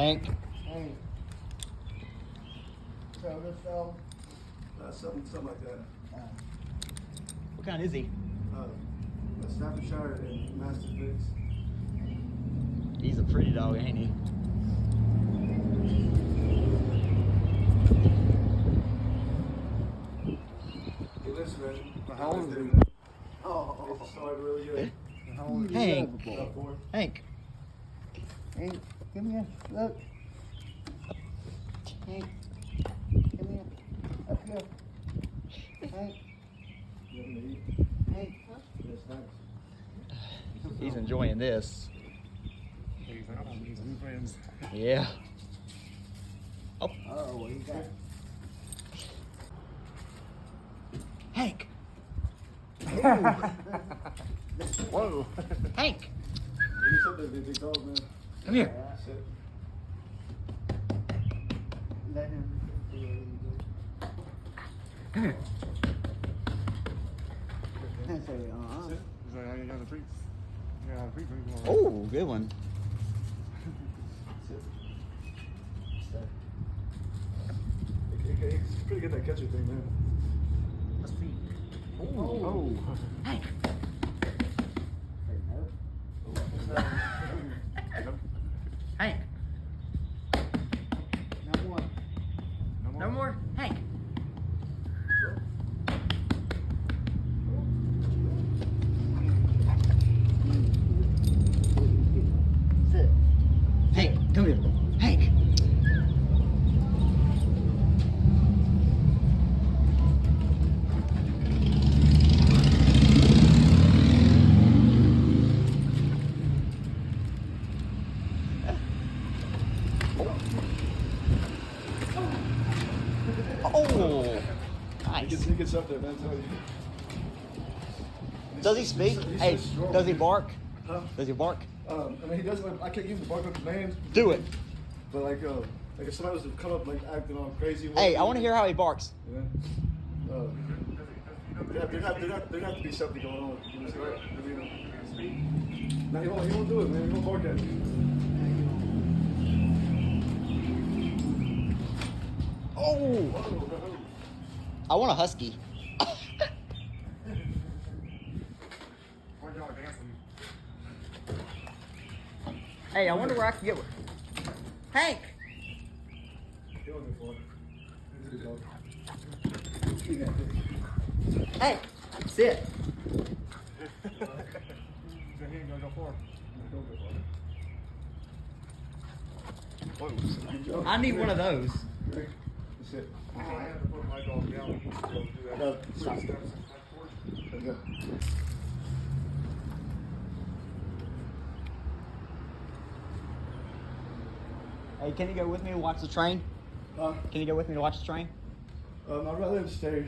Hank. Hank. So this dog? Something like that. What kind is he? A Staffordshire and Mastiff mix. He's a pretty dog, ain't he? Hey, listen, man. How old is he? Oh, it's started really good. How old is Hank. he? About 4. Hank. Hank, come here. Look. Hank, come here. Up here. Hank, You want me to eat? Hank. Yes, thanks. He's enjoying this. He's new friends. Yeah. Oh, Oh, what you got? Hank. Whoa. Hank. Give me something, big dog, man. Come here. Sit. Let him do what he do. Come here. I say, He's like, I got the freaks. You got the freaks. Oh, good one. Sit. Stay. He's pretty good at that catcher thing, man. Let's see. Oh. Hank. Say no. Hank. No more. No more? Hank. Sit. Hank, come here. Hank. Oh, nice. He gets up there, man, I tell you. Does he speak? Hey, He's so strong. does he bark? Huh? Does he bark? I mean, he does. Like, I can't give him the bark on command. Do it. But like if somebody was to come up like acting all crazy. Hey, I want to hear how he barks. Yeah. There'd have to be something going on. You know, right? No, he won't do it, man. He won't bark at you. Oh, I want a husky. Hey, I wonder where I can get one. Hank. He won't do it. He's a good dog. You got this. Hey, sit. I need one of those. That's it. I had to put my dog down. Go do that. No, Stop. stop. There you go. Hey, can you go with me to watch the train? Huh? Can you go with me to watch the train? I'd rather him stay.